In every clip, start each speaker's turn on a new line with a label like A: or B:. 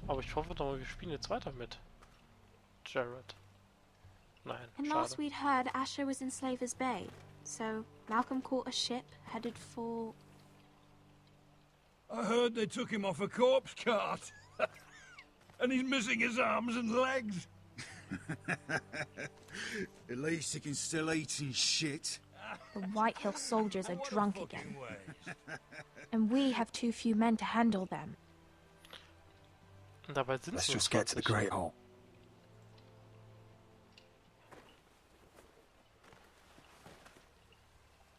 A: Aber ich hoffe doch mal, wir spielen jetzt weiter mit Jared. Nein,
B: And
A: schade.
B: last we'd heard, Asher was in Slaver's Bay. So Malcolm caught a ship headed for...
C: I heard they took him off a corpse cart. And he's missing his arms and legs.
D: At least he can still eat and shit.
B: The White Hill soldiers are drunk again. And we have too few men to handle them.
A: Und dabei sind
D: Let's
A: es nur
D: just get to the
A: 20.
D: Great Hall.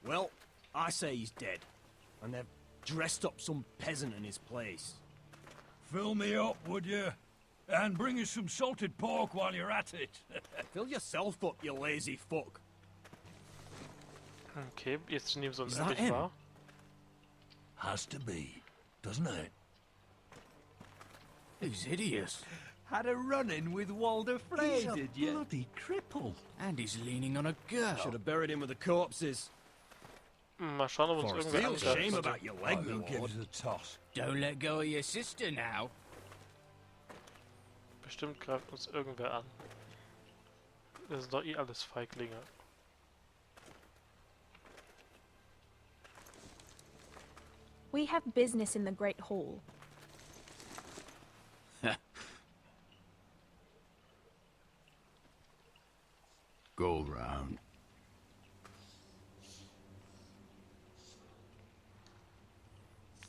E: Well, I say he's dead. And they've dressed up some peasant in his place.
C: Fill me up, would you? And bring us some salted pork while you're at it.
E: Fill yourself up, you lazy fuck.
A: Okay, jetzt nehmen sie uns
E: Is that
A: endlich
E: him?
A: wahr.
C: Has to be, doesn't it?
E: He's hideous.
F: Had a run-in with Walder Frey, did you?
C: Bloody cripple.
F: And he's leaning on a girl.
E: Should have buried him with the corpses.
A: Mal schauen, ob uns
E: Forrester,
A: irgendwer
E: feel shame
A: angreift.
E: about your leg,
C: I
E: my
C: think give
E: lord.
C: us a toss.
F: Don't let go of your sister now.
A: Bestimmt greift uns irgendwer an. Das sind doch eh alles Feiglinge.
B: We have business in the Great Hall.
D: Go round.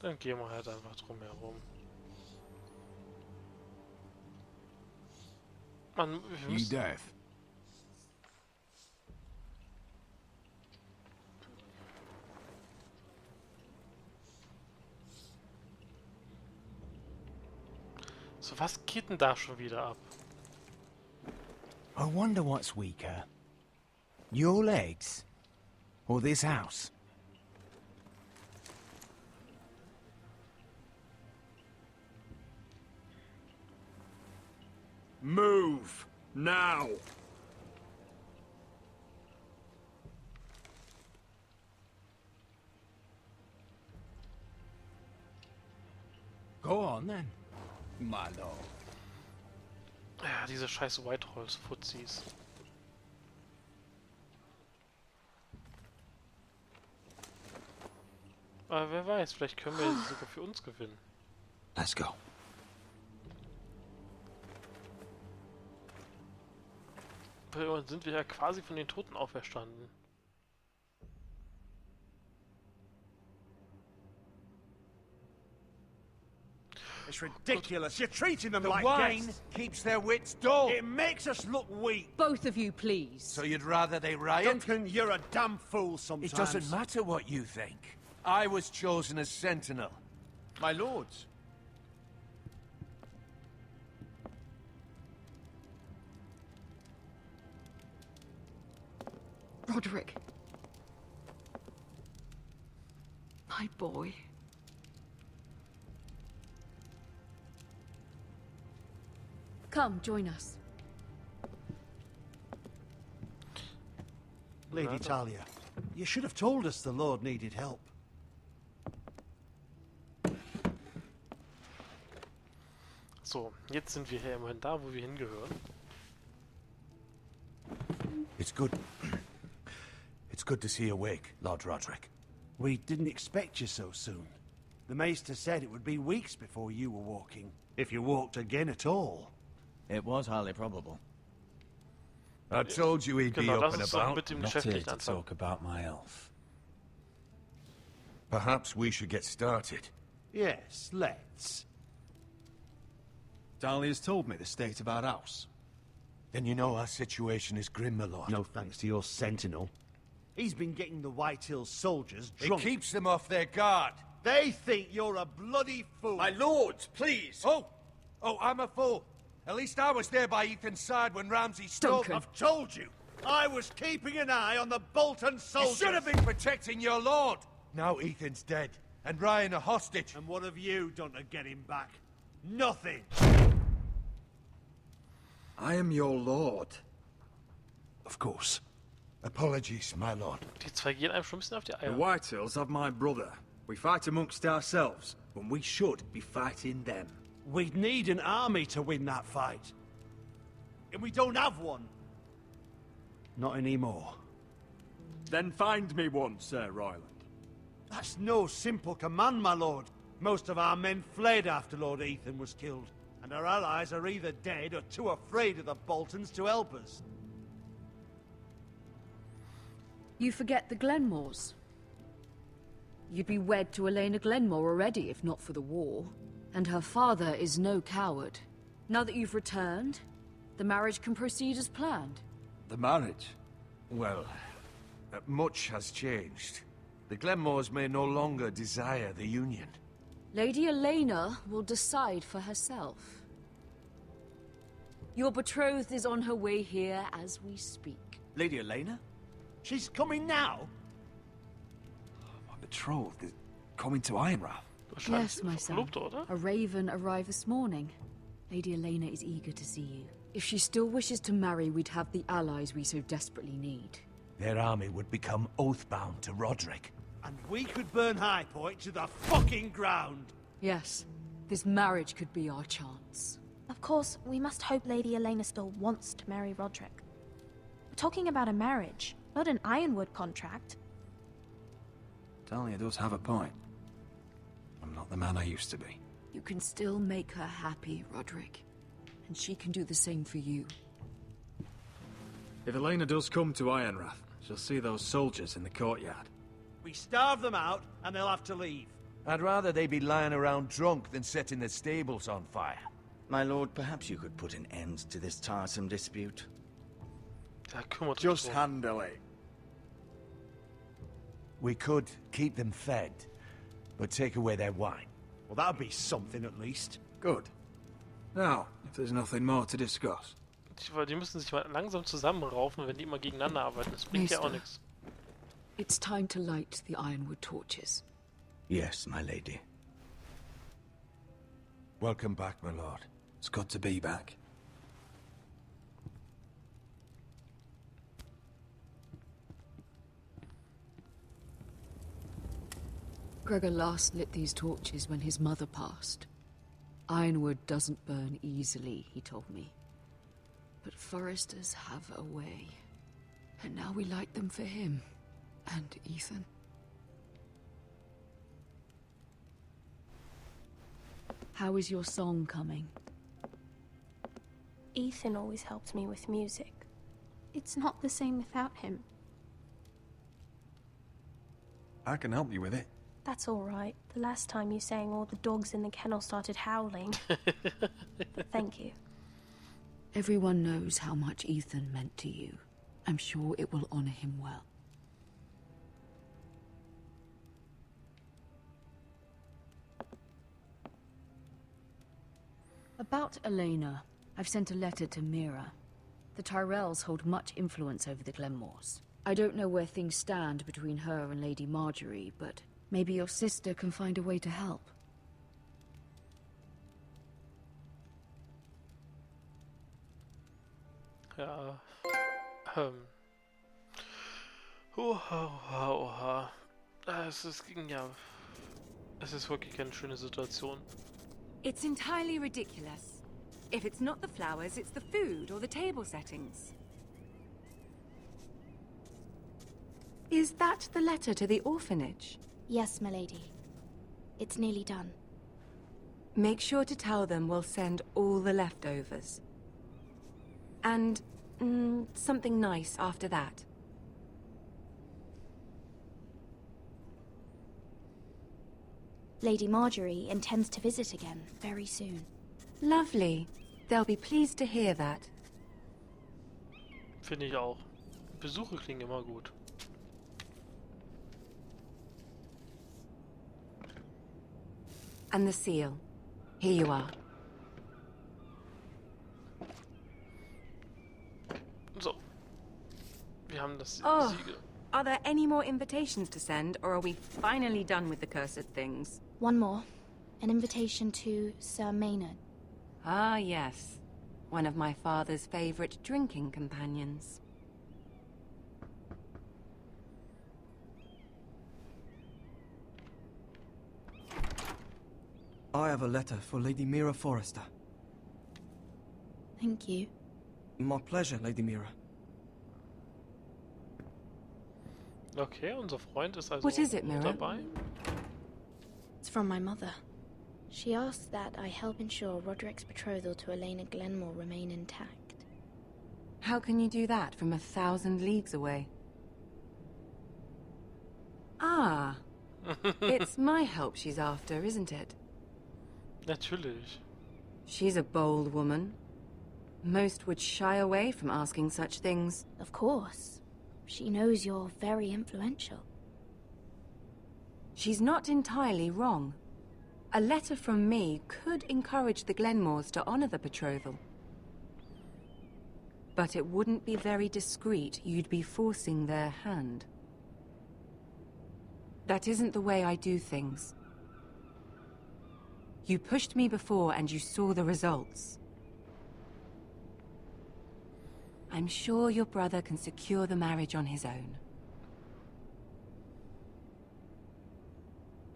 A: Dann gehen wir halt einfach drum herum. Mann, wir
D: You
A: müssen...
D: deaf?
A: So, was geht denn da schon wieder ab?
F: I wonder what's weaker. Your legs? Or this house?
E: Move! Now!
F: Go on then, my lord.
A: Ja, diese scheiß Whitehall-Fuzis. Aber wer weiß, vielleicht können wir sie sogar für uns gewinnen.
D: Let's go.
A: Weil sind wir ja quasi von den Toten auferstanden.
G: It's ridiculous. You're treating them
H: The
G: like
H: wine
G: guests.
H: keeps their wits dull.
G: It makes us look weak.
I: Both of you, please.
H: So you'd rather they riot?
G: Duncan, you're a damn fool sometimes.
H: It doesn't matter what you think. I was chosen as sentinel. My lords.
I: Roderick. My boy. Come, join us.
G: Lady Talia, you should have told us the Lord needed help.
A: So, jetzt sind wir hier immerhin da, wo wir hingehören.
H: It's good. It's good to see you awake, Lord Roderick.
G: We didn't expect you so soon. The Maester said it would be weeks before you were walking, if you walked again at all.
F: It was highly probable.
H: I told you he'd be
A: Genau,
H: up
A: lass
H: and
A: uns doch
H: about.
A: mit dem
D: Not here
A: Geschäftlichen
D: to
A: anfangen.
D: talk about my elf.
H: Perhaps we should get started.
G: Yes, let's.
D: Dahlia's told me the state of our house.
H: Then you know our situation is grim, my lord.
G: No thanks to your sentinel. He's been getting the White Hill soldiers
H: It
G: drunk.
H: keeps them off their guard.
G: They think you're a bloody fool.
H: My lords, please! Oh, I'm a fool. At least I was there by Ethan's side when Ramsay stole...
I: Duncan.
G: I've told you. I was keeping an eye on the Bolton
H: You
G: soldiers.
H: should have been protecting your lord! Now Ethan's dead, and Ryan a hostage.
G: And what have you done to get him back? Nothing.
D: I am your lord.
H: Of course. Apologies, my lord.
A: Die zwei gehen einem schon ein bisschen auf die
D: The
A: Eier.
D: Whitehills have my brother. We fight amongst ourselves when we should be fighting them.
G: We'd need an army to win that fight. And we don't have one. Not anymore.
C: Then find me one, Sir Royland.
G: That's no simple command, my lord. Most of our men fled after Lord Ethan was killed, and our allies are either dead or too afraid of the Boltons to help us.
I: You forget the Glenmores. You'd be wed to Elena Glenmore already if not for the war. And her father is no coward. Now that you've returned, the marriage can proceed as planned.
C: The marriage?
H: Well, much has changed. The Glenmores may no longer desire the union.
I: Lady Elena will decide for herself. Your betrothed is on her way here as we speak.
D: Lady Elena?
G: She's coming now?
D: My betrothed is coming to Ironrath.
I: Yes, my son.
A: Verlobt, oder?
I: A raven arrived this morning. Lady Elena is eager to see you. If she still wishes to marry, we'd have the allies we so desperately need.
H: Their army would become oath-bound to Roderick.
G: And we could burn High Point to the fucking ground!
I: Yes, this marriage could be our chance.
B: Of course, we must hope Lady Elena still wants to marry Roderick. We're talking about a marriage, not an Ironwood contract.
D: Talia does have a point. I'm not the man I used to be.
I: You can still make her happy, Roderick. And she can do the same for you.
D: If Elena does come to Ironrath, she'll see those soldiers in the courtyard.
G: We starve them out, and they'll have to leave.
H: I'd rather they be lying around drunk than setting the stables on fire.
J: My lord, perhaps you could put an end to this tiresome dispute.
A: Ja, kümmert euch
C: Just
A: drum.
C: handle it.
H: We could keep them fed, but take away their wine.
G: Well, that'd be something at least.
D: Good. Now, if there's nothing more to discuss.
A: Weil die müssen sich mal langsam zusammenraufen, wenn die immer gegeneinander arbeiten. Das bringt ja auch
I: Meister.
A: nichts.
I: It's time to light the ironwood torches.
J: Yes, my lady.
H: Welcome back, my lord.
D: It's good to be back.
I: Gregor last lit these torches when his mother passed. Ironwood doesn't burn easily, he told me. But Forresters have a way. And now we light them for him. And Ethan. How is your song coming?
B: Ethan always helps me with music. It's not the same without him.
D: I can help you with it.
B: That's all right. The last time you sang, all the dogs in the kennel started howling. Thank you.
I: Everyone knows how much Ethan meant to you. I'm sure it will honor him well. About Elena, I've sent a letter to Mira. The Tyrells hold much influence over the Glenmores. I don't know where things stand between her and Lady Marjorie, but maybe your sister can find a way to help.
A: Ja. Oha. Es ist wirklich keine schöne Situation.
K: It's entirely ridiculous. If it's not the flowers, it's the food or the table settings. Is that the letter to the orphanage?
B: Yes, my lady. It's nearly done.
K: Make sure to tell them we'll send all the leftovers. And something nice after that.
B: Lady Marjorie intends to visit again very soon.
K: Lovely. They'll be pleased to hear that.
A: Finde ich auch. Besuche klingen immer gut.
K: And the seal. Here you are.
A: So. Wir haben das
K: Oh.
A: Siegel.
K: Are there any more invitations to send, or are we finally done with the cursed things?
B: One more. An invitation to Sir Maynard.
K: Ah, yes. One of my father's favorite drinking companions.
L: I have a letter for Lady Mira Forrester.
B: Thank you.
L: My pleasure, Lady Mira.
A: Okay, unser Freund ist also
K: What is it, Mira?
A: dabei.
B: It's from my mother. She asks that I help ensure Roderick's betrothal to Elena Glenmore remain intact.
K: How can you do that from 1,000 leagues away? Ah, it's my help she's after, isn't it?
A: Natürlich.
K: She's a bold woman. Most would shy away from asking such things.
B: Of course. She knows you're very influential.
K: She's not entirely wrong. A letter from me could encourage the Glenmores to honor the betrothal. But it wouldn't be very discreet. You'd be forcing their hand. That isn't the way I do things. You pushed me before and you saw the results. I'm sure your brother can secure the marriage on his own.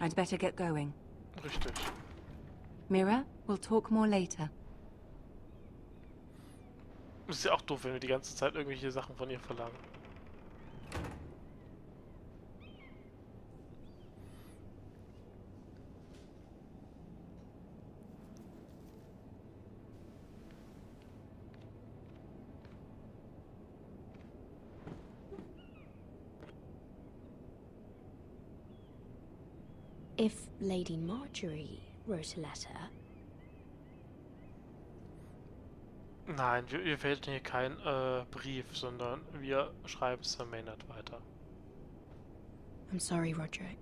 K: I'd better get going.
A: Richtig.
K: Mira, we'll talk more later.
A: Ist ja auch doof, wenn wir die ganze Zeit irgendwelche Sachen von ihr verlangen.
B: If Lady Marjorie wrote a letter...
A: Nein, wir wählen hier keinen Brief, sondern wir schreiben Sir Maynard weiter.
B: I'm sorry, Roderick.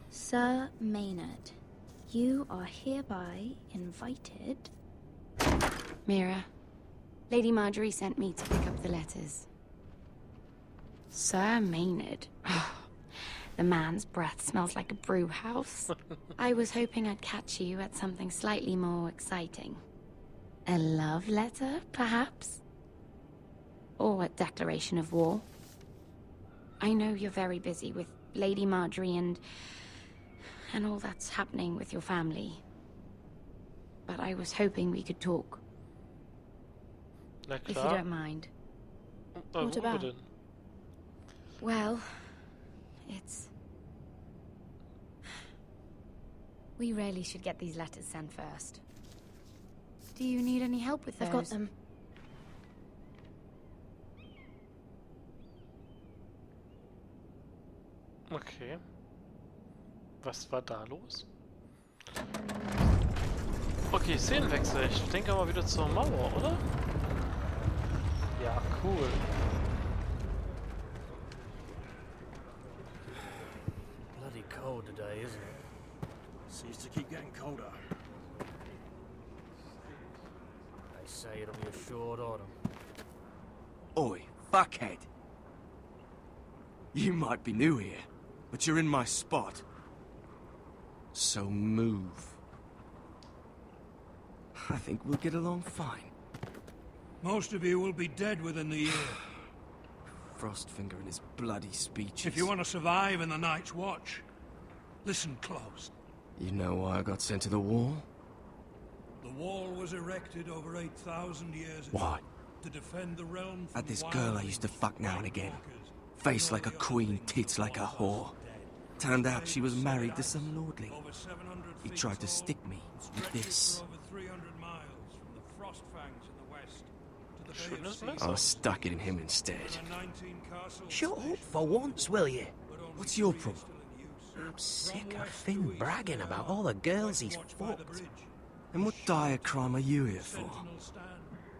B: Sir Maynard, you are hereby invited...
M: Mira, Lady Marjorie sent me to pick up the letters. Sir Maynard. The man's breath smells like a brew house. I was hoping I'd catch you at something slightly more exciting. A love letter, perhaps? Or a declaration of war? I know you're very busy with Lady Marjorie and all that's happening with your family. But I was hoping we could talk.
A: Na
M: If you
A: klar.
M: don't mind.
B: What about?
A: Denn?
M: Well, it's... We really should get these letters sent first. Do you need any help with those?
B: I've got them.
A: Okay. Was war da los? Okay, Szenenwechsel. Ich denke mal wieder zur Mauer, oder? Ja, cool.
E: Bloody cold today, isn't it? Seems to keep getting colder. They say it'll be a short autumn.
L: Oi, fuckhead. You might be new here, but you're in my spot. So move. I think we'll get along fine.
C: Most of you will be dead within the year.
L: Frostfinger and his bloody speeches.
C: If you want to survive in the Night's Watch, listen close.
L: You know why I got sent to the wall?
C: The wall was erected over 8,000 years ago.
L: Why?
C: To defend the realm from
L: Had this
C: wild
L: girl I used to fuck now and again.
C: walkers.
L: Face like a queen, tits like a whore. Turned out she was married to some lordling.
C: Over 700
L: He
C: feet
L: tried to
C: tall,
L: stick me with
C: stretches
L: this.
C: for over 300 miles from the Frost Fangs in the west to the Bay
A: Schönes
C: of Sea.
A: Messer.
L: I stuck it in him instead.
C: There are 19 castles
E: Shut up
C: stationed,
E: for once, will you?
C: but only
L: What's your
C: 3 are
L: problem?
C: still in use.
E: I'm sick
C: From
E: of
C: west
E: Finn
C: to east,
E: bragging
C: there
E: about
C: are
E: all the girls he's
C: watched by the
E: fucked.
C: bridge.
L: And what dire crime are you here for?
C: Sentinel stand,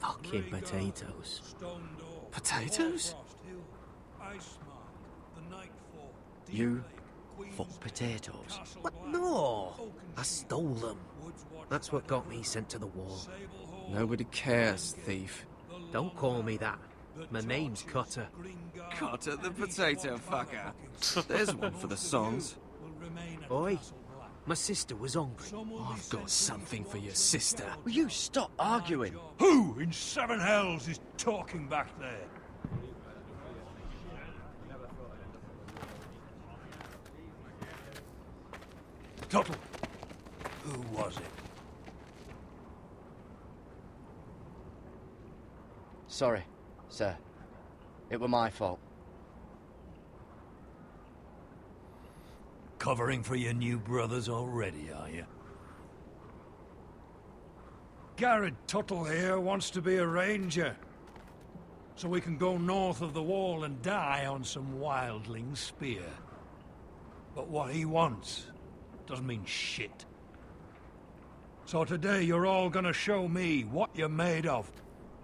E: Fucking
C: Grey Guard,
E: potatoes.
C: Stone Door,
L: Potatoes?
C: Frost Hill, Ice Mark, the Night Fort, Deep
L: You
C: Lake, Queen's
E: Fuck
C: Bridge,
E: potatoes.
C: Castle
E: What?
C: Black,
E: No!
C: Oaken
E: I
C: Street,
E: stole them.
C: Woods watched
E: That's
C: by
E: what
C: the
E: got me
C: River,
E: sent to the wall.
C: Sable Hall,
L: Nobody cares, thief.
C: the
E: Don't
C: Long
E: call me
C: Tower,
E: that.
C: the
E: My name's
C: Torches,
E: Cutter.
C: Green Guard,
L: Cutter the
C: and each
L: potato
C: watched by the
L: fucker.
C: Hawkins.
L: There's one for the songs.
C: Will remain at
E: Oi.
C: Castle Black.
E: My sister was hungry.
C: Some will be
L: I've
C: sent
L: got
C: to
L: something for your
C: Eastward
L: sister.
C: Skellige.
E: Will you stop arguing?
C: Who in 7 hells is talking back there? Tuttle, Who was it?
N: Sorry, sir. It were my fault.
C: Covering for your new brothers already, are you? Garrett Tuttle here wants to be a ranger. So we can go north of the wall and die on some wildling's spear. But what he wants doesn't mean shit. So today you're all gonna show me what you're made of.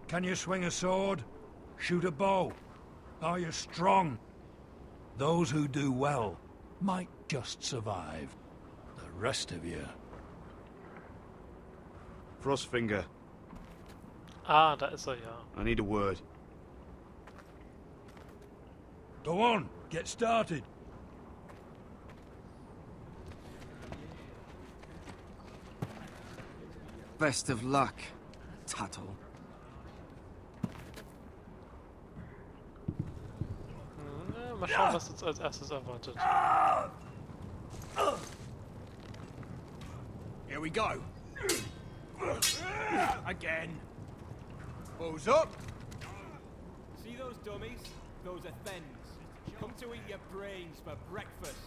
C: Can you swing a sword? Shoot a bow? Are you strong? Those who do well might just survive. The rest of you...
O: Frostfinger,
A: Ah, da ist er ja.
O: I need a word.
C: Go on, get started.
D: Best of luck, Tuttle.
A: Mal schauen, was uns als erstes erwartet.
E: Here we go. Again. Balls up.
P: See those dummies? Those are thens. Come to eat your brains for breakfast.